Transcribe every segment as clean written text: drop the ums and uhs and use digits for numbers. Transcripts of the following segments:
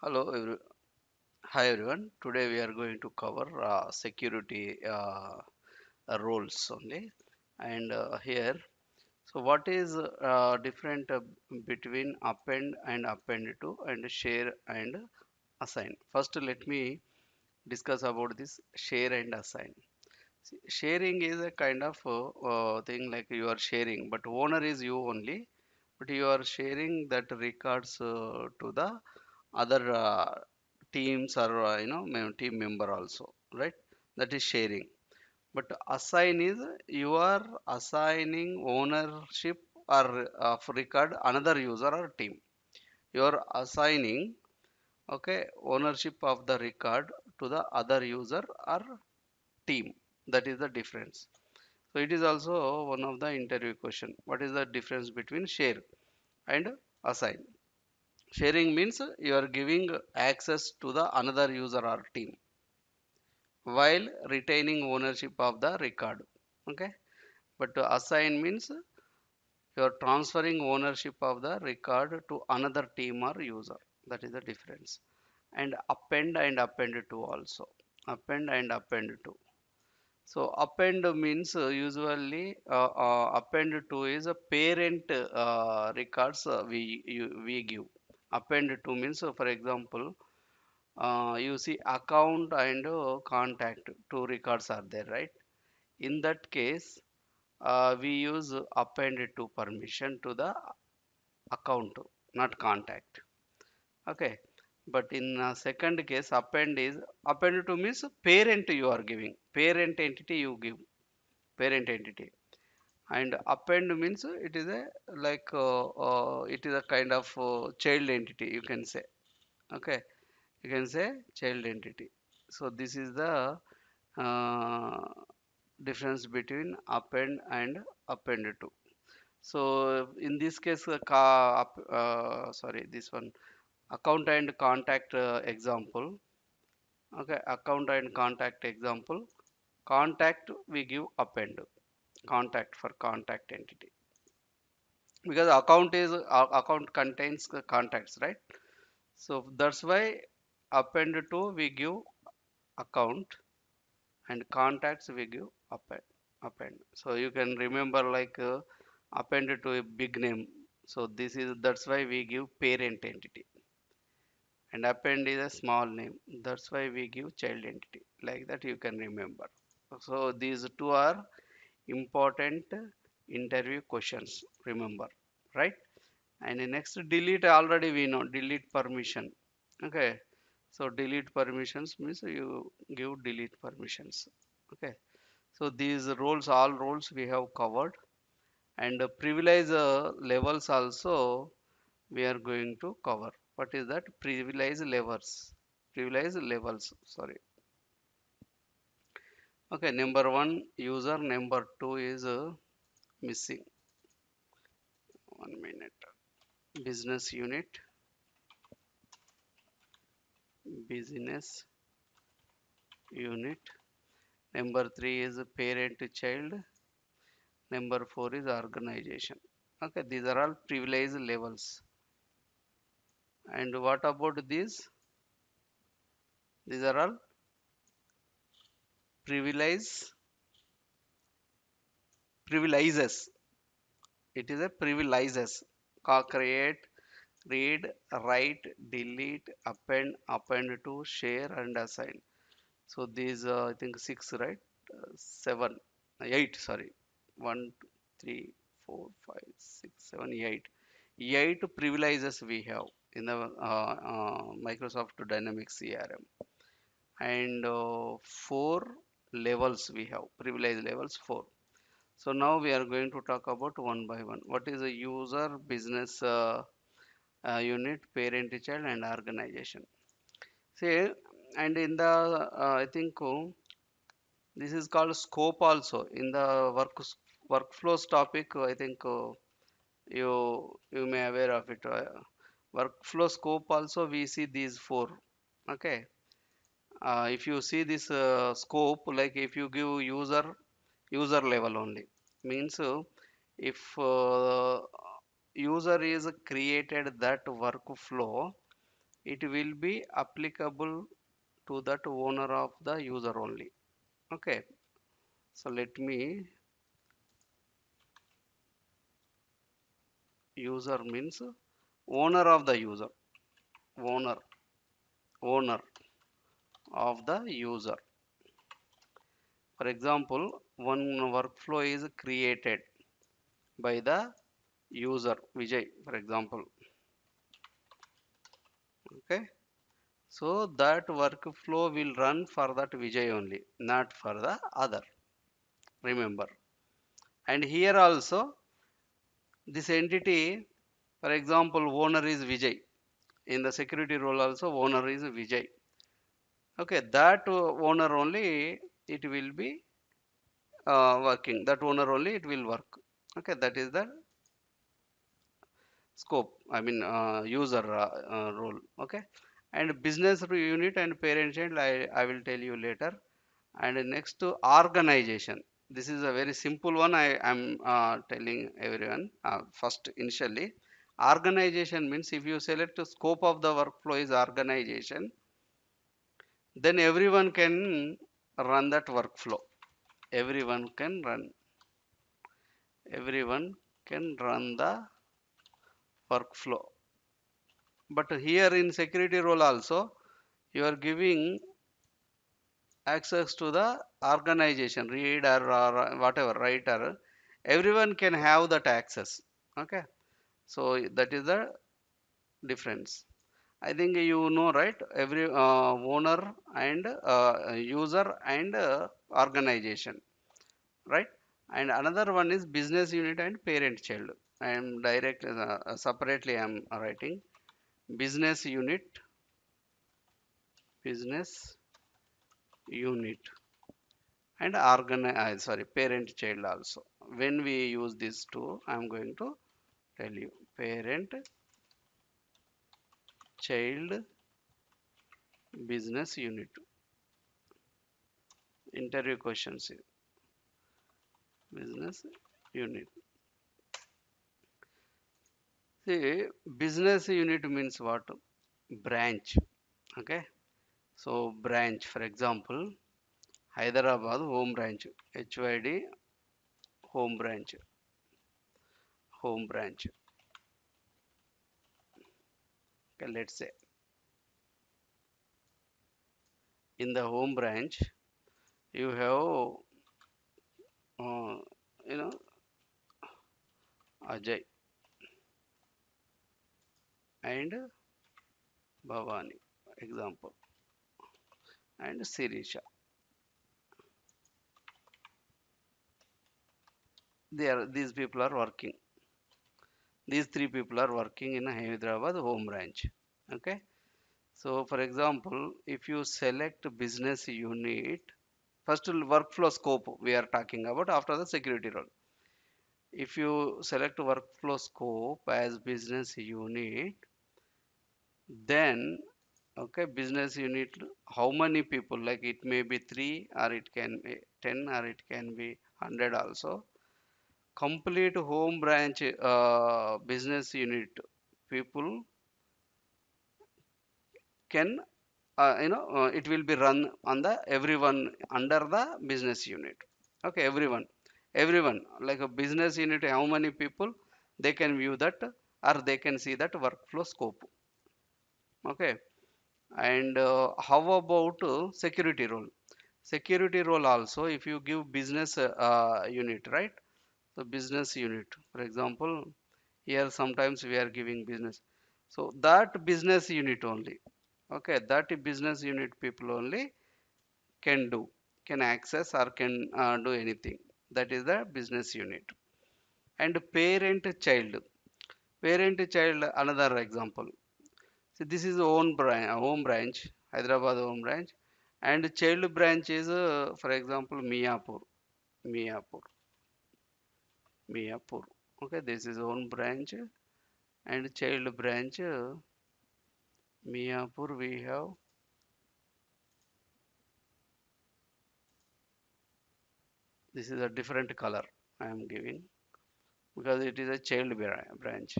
Hello, hi everyone. Today we are going to cover security roles only. And here, so what is different between append and append to and share and assign? First, let me discuss about this share and assign. Sharing is a kind of thing like you are sharing, but owner is you only, but you are sharing that records to the other teams or team member also, right? That is sharing. But assign is you are assigning ownership or of record another user or team. You are assigning, okay, ownership of the record to the other user or team. That is the difference. So it is also one of the interview question. What is the difference between share and assign? Sharing means you are giving access to the another user or team while retaining ownership of the record. Okay, but to assign means you are transferring ownership of the record to another team or user. That is the difference. And append to also. Append and append to. So append means usually append to is a parent records we give. Append to means for example you see account and contact two records are there, right? In that case we use append to permission to the account, not contact. Okay, but in second case append to means parent you are giving, parent entity you give, parent entity. And append means it is a like it is a kind of child entity, you can say. Okay, you can say child entity. So this is the uh, difference between append and append to. So in this case sorry, this one account and contact example. Okay, account and contact example. Contact we give append, contact for contact entity, because account contains the contacts, right? So that's why append to we give account and contacts we give append. So you can remember like append to a big name. So this is that's why we give parent entity, and append is a small name. That's why we give child entity. Like that you can remember. So these two are important interview questions. Remember, right? And the next delete already we know delete permission. Okay, so delete permissions means you give delete permissions. Okay, so these roles, all roles we have covered. And privilege levels also we are going to cover. What is that? Privilege levels, privilege levels, sorry. Okay, number one user, number two is missing. 1 minute. Business unit, business unit. Number three is parent to child. Number four is organization. Okay, these are all privilege levels. And what about these? These are all privilege privileges. It is a privileges. Create, read, write, delete, append to, share, and assign. So these I think six, right? Seven, eight. Sorry, one, two, three, four, five, six, seven, eight. Eight privileges we have in the Microsoft Dynamics CRM, and four levels we have. Privilege levels four. So now we are going to talk about one by one. What is a user, business unit, parent, child, and organization? See, and in the I think this is called scope also in the workflows topic. I think you may aware of it. Workflow scope also we see these four. Okay, if you see this scope, like if you give user level only, means if user is created that workflow, it will be applicable to that owner of the user only. Okay, so let me, user means owner of the user, owner, owner of the user. For example, one workflow is created by the user Vijay, for example. Okay, so that workflow will run for that Vijay only, not for the other. Remember, and here also this entity, for example, owner is Vijay. In the security role also, owner is Vijay. Okay, that owner only it will be working. That owner only it will work. Okay, that is the scope. I mean, user role. Okay, and business unit and parent child. I will tell you later. And next to organization. This is a very simple one. I am telling everyone first initially. Organization means if you select the scope of the workflow is organization, then run that workflow. Everyone can run. Everyone can run the workflow. But here in security role also, you are giving access to the organization, reader or whatever, writer. Everyone can have that access. Okay. So that is the difference. I think you know, right? Every owner and user and organization, right? And another one is business unit and parent child. I am direct separately. I am writing business unit, business unit, and sorry, parent child also. When we use these two, I am going to tell you parent child business unit. Interview questions here. Business unit. See, business unit means what? Branch. Okay. So branch, for example, Hyderabad home branch, HYD home branch, home branch. Okay, let's say in the home branch you have uh, you know Ajay and Bhavani, example, and Sirisha. These people are working. These three people are working in a Hyderabad home branch. Okay. So for example, if you select business unit, first workflow scope we are talking about after the security role. If you select workflow scope as business unit, then okay, business unit, how many people, like it may be 3 or it can be 10 or it can be 100 also. Complete home branch business unit people can it will be run on the everyone under the business unit. Okay, everyone like a business unit, how many people they can view that or they can see that workflow scope. Okay, and how about security role? Security role also, if you give business unit, right? So business unit, for example, here sometimes we are giving business, so that business unit only, okay, that business unit people only can do, can access or can do anything. That is the business unit. And parent child, parent child, another example. So this is own branch, home branch, Hyderabad home branch, and child branch is for example Miapur, Miapur. Okay, this is own branch and child branch Miapur. We have this is a different color I am giving because it is a child branch,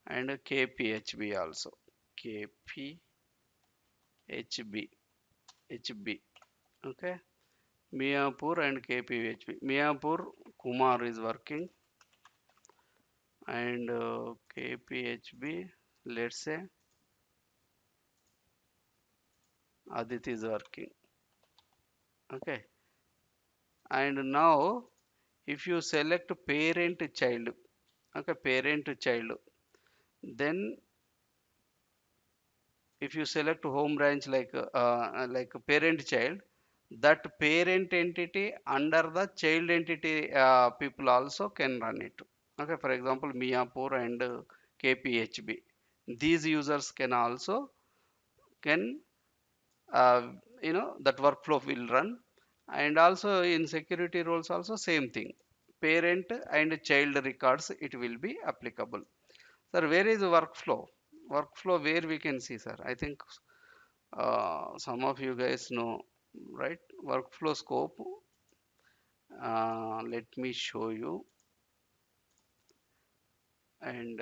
and KPHB also. KP HB HB. Okay, Miapur and KPHB. Miapur Kumar is working, and KPHB, let's say Aditi is working. Okay, and now if you select parent child, okay, parent child, then if you select home branch like a parent child, that parent entity under the child entity people also can run it. Okay, for example, Miapur and KPHB, these users can also can uh, that workflow will run. And also in security roles also same thing, parent and child records it will be applicable. Sir, where is the workflow? Workflow where we can see, sir? I think some of you guys know, right? Workflow scope. Let me show you. And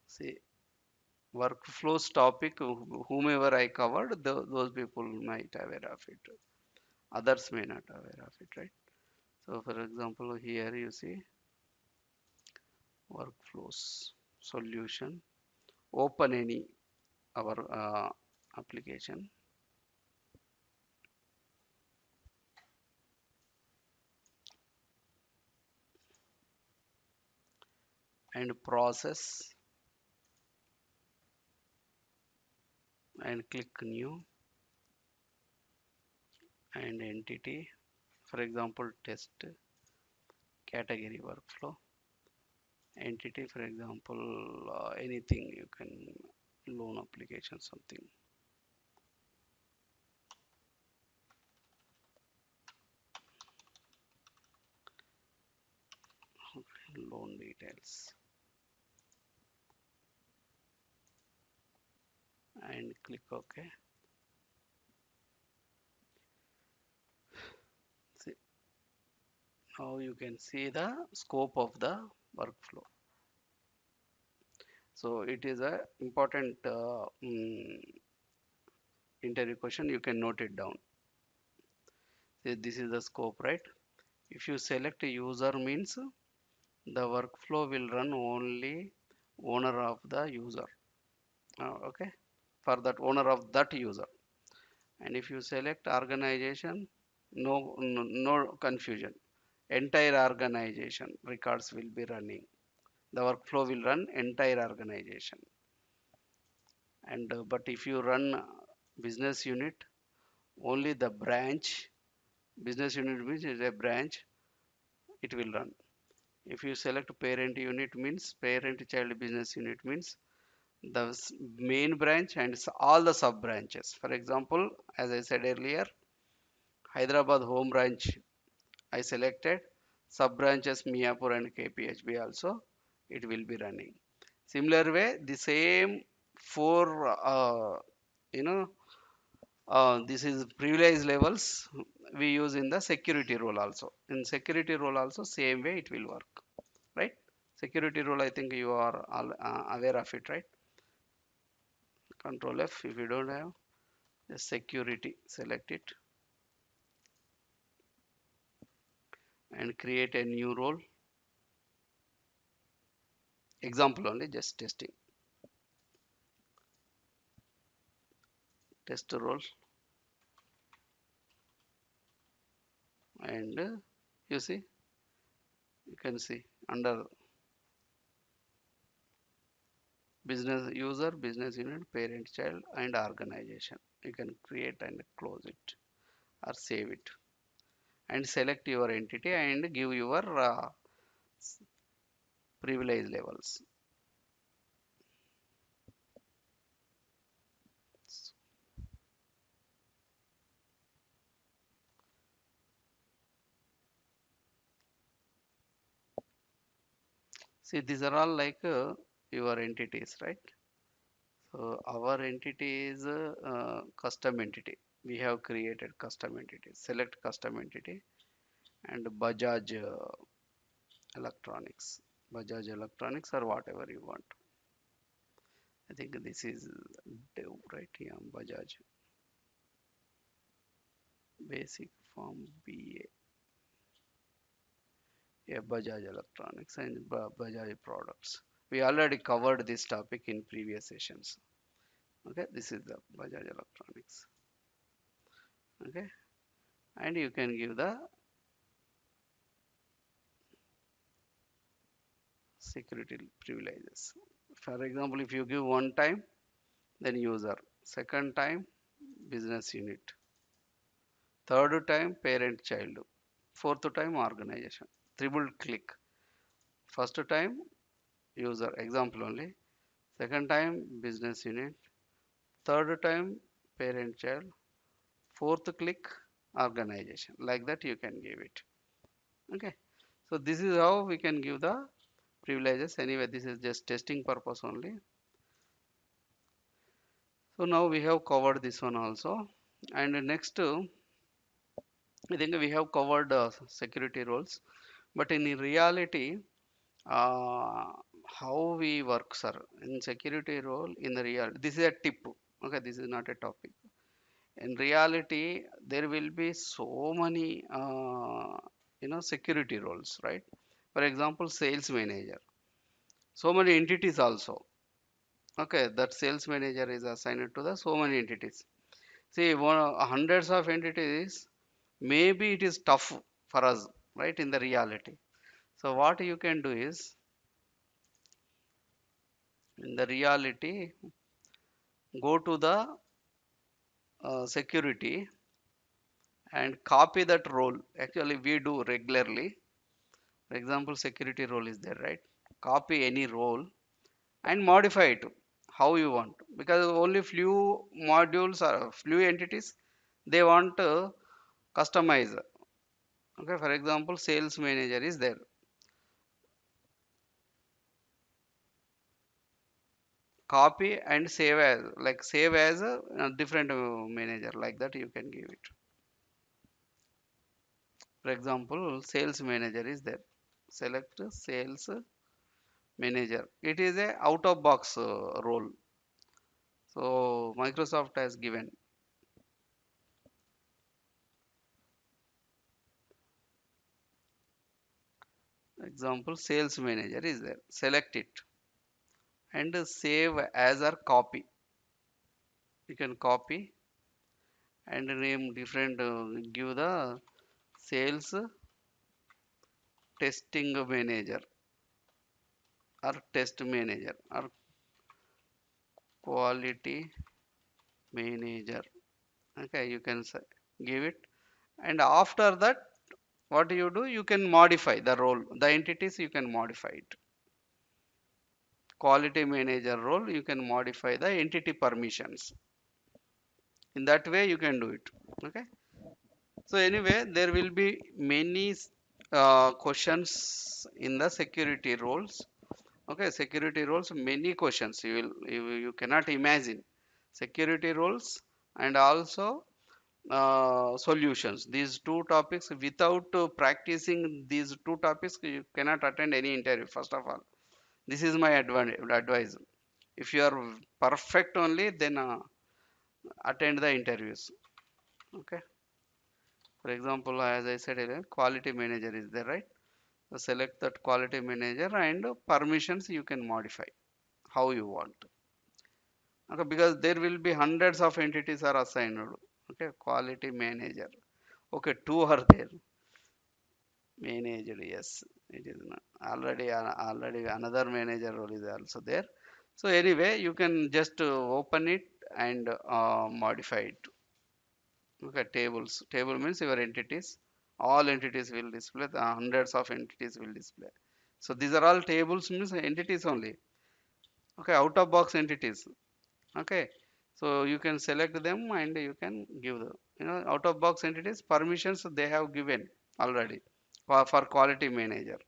see, workflows topic, whomever I covered, those people might aware of it. Others may not aware of it, right? So, for example, here you see workflows solution. Open any our application and process and click new and entity. For example, test category workflow entity. For example, anything you can loan application something. Loan details and click OK. See, now you can see the scope of the workflow. So it is a important interview question. You can note it down. See, this is the scope, right? If you select a user means the workflow will run only owner of the user. Okay, for that owner of that user. And if you select organization, no confusion. Entire organization records will be running. The workflow will run entire organization. And but if you run business unit, only the branch, business unit means is a branch, it will run. If you select parent unit means parent child business unit means the main branch and all the sub branches. For example, as I said earlier, Hyderabad home branch I selected, sub branches Miapur and KPHB also it will be running. Similar way, the same four you know this is privilege levels we use in the security role also. In security role also same way it will work, right? Security role, I think you are all aware of it, right? Control F if you don't have. The security, select it and create a new role. Example only, just testing. Test role and you see, you can see under business user, business unit, parent child and organization. You can create and close it or save it and select your entity and give your privilege levels. See, these are all like your entities, right? So our entity is custom entity. We have created custom entity. Select custom entity and Bajaj Electronics. Bajaj Electronics or whatever you want. I think this is Dev, right? Yeah, Bajaj basic form BA. Yeah, Bajaj Electronics and Bajaj products. We already covered this topic in previous sessions. Okay, this is the Bajaj Electronics. Okay, and you can give the security privileges. For example, if you give one time, then user, second time, business unit, third time, parent child, fourth time, organization. Triple click. First time, user, example only. Second time, business unit. Third time, parent child. Fourth click, organization. Like that, you can give it. Okay. So this is how we can give the privileges. Anyway, this is just testing purpose only. So now we have covered this one also. And next, I think we have covered security roles. But in reality, uh, how we work, sir, in security role in the real, this is a tip. Okay, this is not a topic. In reality, there will be so many, security roles, right? For example, sales manager. So many entities also. Okay, that sales manager is assigned to the so many entities. See, hundreds of entities, maybe it is tough for us, right, in the reality. So what you can do is, in the reality, go to the security and copy that role. Actually, we do regularly. For example, security role is there, right? Copy any role and modify it how you want. Because only few modules or few entities, they want to customize. Okay, for example, sales manager is there. Copy and save as, like save as a different manager, like that you can give it. For example, sales manager is there. Select sales manager. It is a out of box role. So Microsoft has given. Example, sales manager is there. Select it and save as or copy. You can copy and name different. Give the sales testing manager or test manager or quality manager. Okay, you can give it, and after that, what you do, you can modify the role, the entities you can modify it. Quality manager role, you can modify the entity permissions. In that way you can do it. Okay, so anyway, there will be many questions in the security roles. Okay, security roles, many questions you cannot imagine. Security roles and also solutions, these two topics, without practicing these two topics, you cannot attend any interview. First of all, this is my advice. If you are perfect only, then attend the interviews. Okay, for example, as I said earlier, quality manager is there, right? So select that quality manager and permissions you can modify how you want. Okay, because there will be hundreds of entities are assigned. Okay, quality manager. Okay, two are there. Manager, yes, it is already another manager role is also there. So anyway, you can just open it and modify it. Okay, tables. Table means your entities. All entities will display. The hundreds of entities will display. So these are all tables means entities only. Okay, out of box entities. Okay, so you can select them and you can give the out of box entities permissions they have given already for quality manager,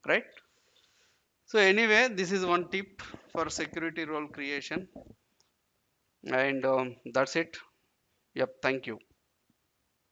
right? So anyway, this is one tip for security role creation, and that's it. Yep, thank you.